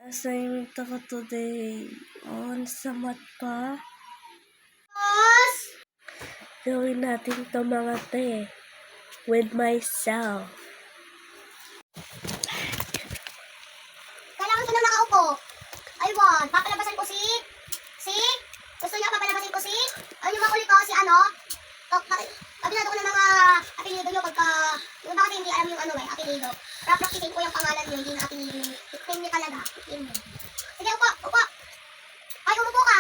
Assignment ako today. On sa mat pa. Gawin natin to mga te. With myself. Kailangan ko na nakaupo. Aywan, papalabasan ko si... Gusto niya papalabasin ko si... Ano yung makulit ko? Si ano? Kabinado ko ng mga apelido nyo pagka... Yung bakit hindi alam yung ano apelido. Practicein ko yung pangalan nyo, hindi na apelido nyo. Tignan nyo talaga. Sige, upo, upo. Ay, umupo ka.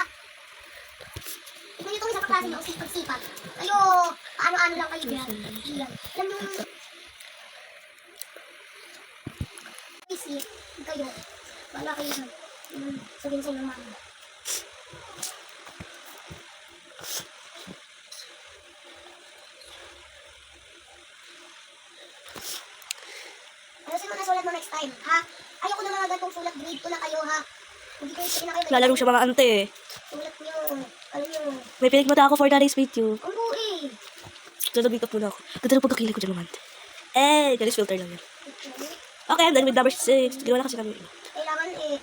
Tignan nyo itong isang kaklase nyo, sipag-sipag. Kayo, paano-ano lang kayo yan. Yan. Alam nyo... Isip, kayo. Wala kayo na. Sabihin sa'yo ng mami. Ayusin mo na sulat mo next time, ha? Ayoko na mga gantong sulat, grade 2 na kayo, ha? Hindi kayo sige na kayo. Lalaro siya mga ante. Sulat nyo, alam nyo. May pinagmata ako for today's video. Ang buo eh. So, nag-make up muna ako. Ganda na pagkakilig ko dyan mga ante. Galis filter lang yan. Okay, I'm done with number 6. Ginawa na kasi kami. Kailangan eh.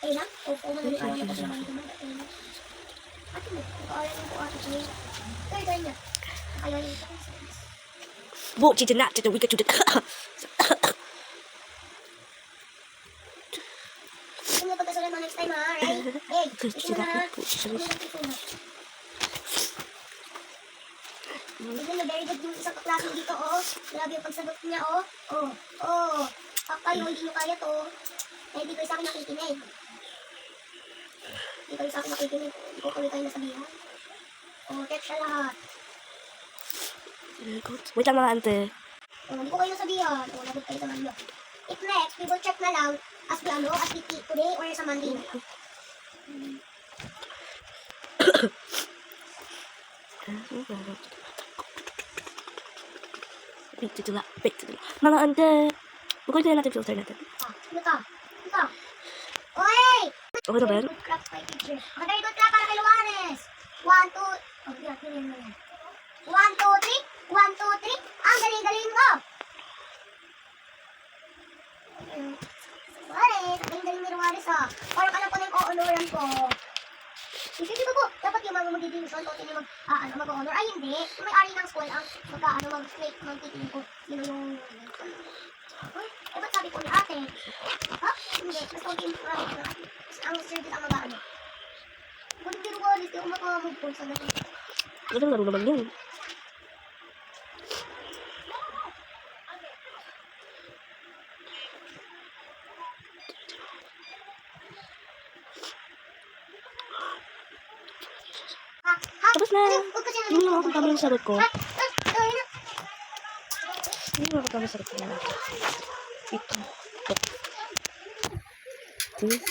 Kailangan? Opo, manalikaan na kasi naman ito. Ate mo, nag-aaral mo po ate siya. Kaya niya. Kaya niya. Bo, chitin na. Chitin, wika, chitin. Gusto mo pagkasulat mo next time, ha? Right? Hey, gusto mo na, ha? Tignan niyo, very good yung isang kaklase dito, oh. Grabe yung pagsagot niya, oh. Oh. Kayo, hindi nyo kaya to. Eh, di kayo sa akin nakikinig. Hindi kayo sa akin nakikinig. Hindi ko kayo nasabihan. Oh, check siya lahat. Wait lang mga ante. Oh, hindi ko kayo nasabihan. Oh, lagot kayo sa manlo. If next, we will check na lang as the today or sa Monday na lang. Wait, mga ante. Bukod na natin filter natin. Ano ka? Oy! Okay na ba yan? Very good clap kay teacher. Very good clap para kay Luanes. 1, 2... Oh, yan mo yan. 1, 2, 3. 1, 2, 3. Ang galing-galing mo! Luanes, ang galing-galing ni Luanes ha. Parang alam ko na yung o-honoran ko. Hindi ba po? Dapat yung mga magiging son o mag-honor. Ay, hindi. Yung may-ari ng school ang mag-titingin ko. Sino yung... Uy, ba't sabi ko ni ate? Ha? Hindi. Mas konti ang surgeon ang mag-ano. Kung hindi ko ulit, yung makamove po sa ganun. Ano laro naman yun? Tapos na. Hindi mo ako kami yung sagot ko. Hindi mo ako kami sagot ko. Ito. This.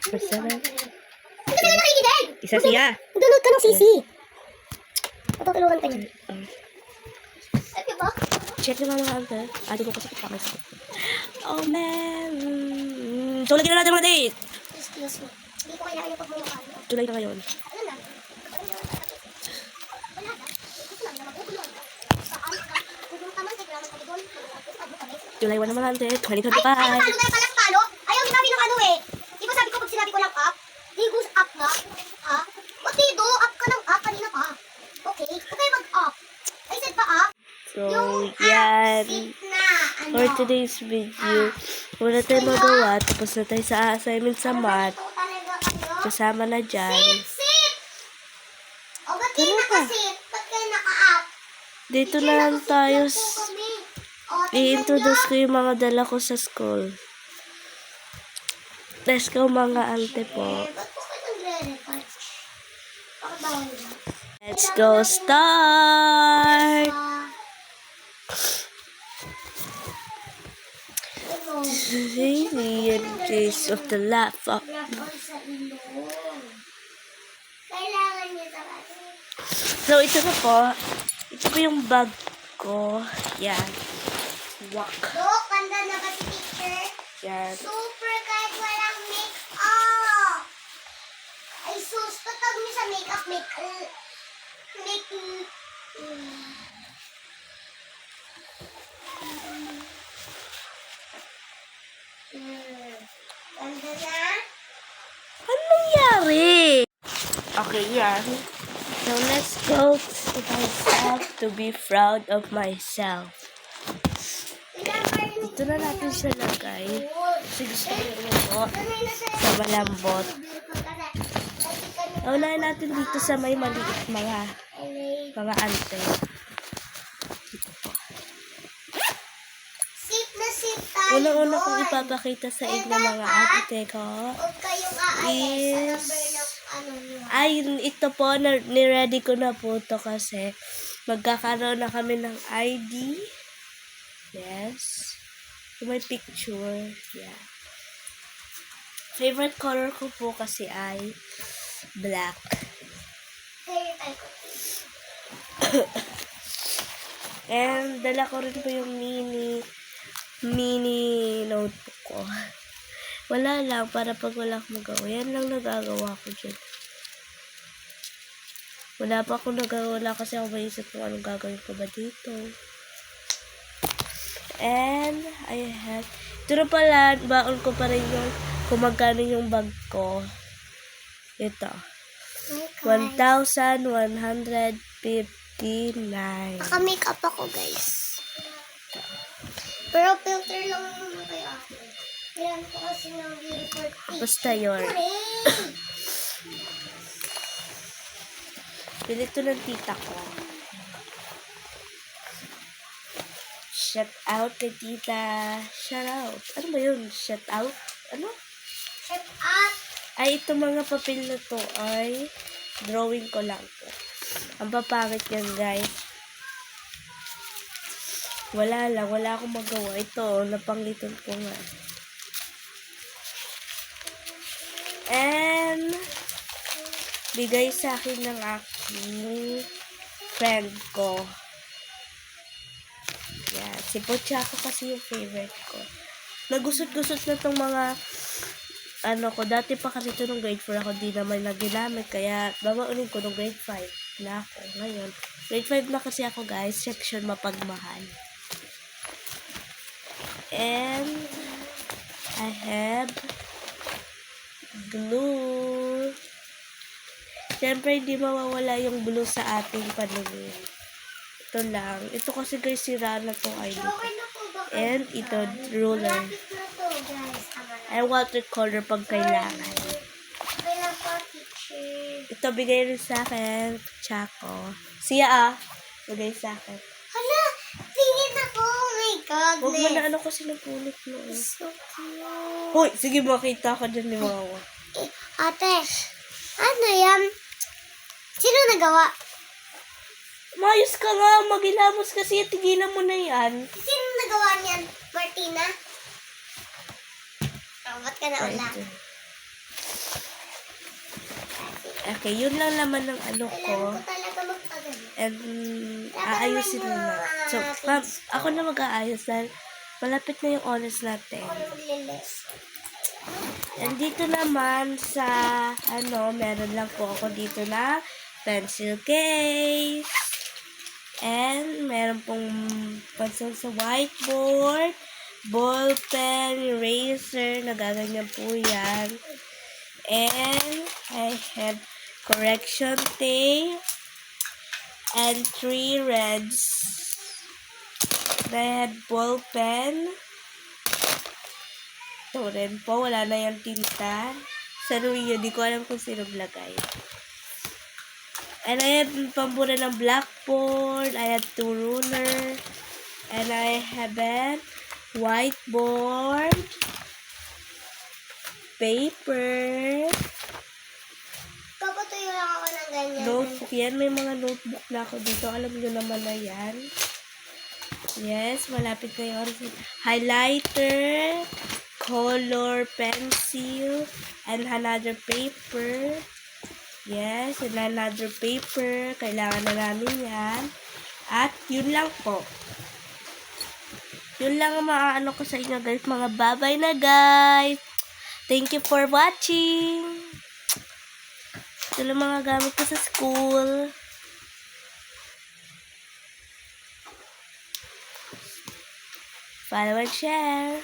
Bersama. Hindi ka na nakikinig! Isa siya. Download ka ng CC. Patutulungan ka niya. Sabi ba? Check naman mga ante. Adi ko kasi kita may sagot. Oh man. So lagi na natin mga date. Excuse me. Hindi ko kailangan yung pagmumukha. July na ngayon. Ano lang? Wala na. Gusto lang na mag-ukulong. Kung ka man, kailangan ka doon. July 1 na mga ante. 2025. Ay, palo tayo palang palo. Ayaw sinabi ng ano eh. Di ba sabi ko pag sinabi ko lang up? Di goes up nga. Ha? Ba't dito? Up ka ng up kanina pa. Okay? Huwag kayo mag-up. I said pa up. So, yan. Na. Ano? For today's video, wala tayo magawa. Tapos na tayo sa assignment sa math. Kasama na dyan. Sit! O, ba't kayo nakasit? Ba't kayo naka-up? Dito na lang tayo. I-introduce ko yung mga dala ko sa school. Let's go mga ante po. Ba't po kayo nagre-record? Bakit bawal na? Let's go start! The case of the laptop. Kailangan niya sa kasi. So, ito na po. Ito po yung bag ko. Yan. Walk. Dok, ganda na ba si teacher? Yan. Super kahit walang make-up. Ay sus, patag niyo sa make-up, Ano nangyari? Okay, yan. So, let's go to myself to be proud of myself. Dito na natin siya lagay. Kasi gusto ko yung po sa malambot. Unahin natin dito sa may maliit mga ante. Sip na sip tayo. Una-una kong ipapakita sa inyo mga ate ko Huwag kayong aayaw sa number ng ano nyo. ay ito po, ni-ready ko na po to kasi magkakaroon na kami ng ID. Yes. May picture. Yeah. Favorite color ko po kasi ay black. Hair tayo ko. And dala ko rin po yung mini notebook ko. Wala lang, para pag wala akong magawa. Yan lang nagagawa ko dyan. Wala pa akong nagawa. Wala kasi ako maisip kung anong gagawin ko ba dito. And I have, ito na pala, baon ko pa rin yung kung magkano yung bag ko. Ito. 1,159. Naka-makeup ako, guys. Pero filter lang naman kayo ako. Kailan ko kasi ng beauty for tea. Basta yun. Pilito ng tita ko. Shout out kay tita. Shout out. Ano ba yun? Shout out? Ano? Shut up! Ay, ito mga papel na to ay drawing ko lang to. Ang papangit yan, guys. Wala lang. Wala akong magawa. Ito, napanglitan ko nga. And, bigay sa akin ng aking friend ko. Yan. Si Pochako kasi yung favorite ko. Nagusot-gusot na tong mga ano ko. Dati pa kasi ito nung grade 4 ako di naman naginamit. Kaya babaunin ko nung grade 5 na ako. Ngayon, grade 5 na kasi ako, guys. Section mapagmahal. And, I have glue. Siyempre, hindi mawawala yung glue sa ating paningin. Ito lang. Ito kasi, guys, sira na itong ID ko. Okay na po ba? And ito, ruler. Malapit na to, guys. And watercolor pag kailangan. Okay lang po, teacher. Ito, bigay rin sa akin. Tsako. Siya bigay sa akin. Hala! Tingin ako! Oh my God! Huwag mo na ano kasi napulot mo. So cute. Hoy, sige, makita ka dyan ni Mama. Ate, ano yan? Sino nagawa? Mayos ka nga, magilamos kasi. Tigilan mo na yan. Sino nagawa niyan? Martina? Oh, ba't ka na ulan? Okay, yun lang naman ng ano ko. Kailangan ko talaga magpagano. And aayusin mo na. So, ako na mag-aayos dahil malapit na yung oras natin. Ako na maglilis. And dito naman sa, meron lang po ako dito na pencil case. And meron pong pencil sa whiteboard, ball pen, eraser, nagaganyan po yan. And I have correction tape and 3 reds. I had ball pen. Ito rin po, wala na yung tinta. Sa Rio, di ko alam kung sino lagay. And I have pambura ng blackboard. I have 2 ruler. And I have a whiteboard. Paper. Papatuyo lang ako ng ganyan. Notebook yan. May mga notebook na ako dito. Alam nyo naman na yan. Yes, malapit na yung oras. Highlighter, color pencil, and another paper. Yes, and another paper. Kailangan na namin yan. At yun lang po. Yun lang ang maaano ko sa inyo, guys. Mga babay na, guys. Thank you for watching. Ito lang mga gamit ko sa school. Follow and share.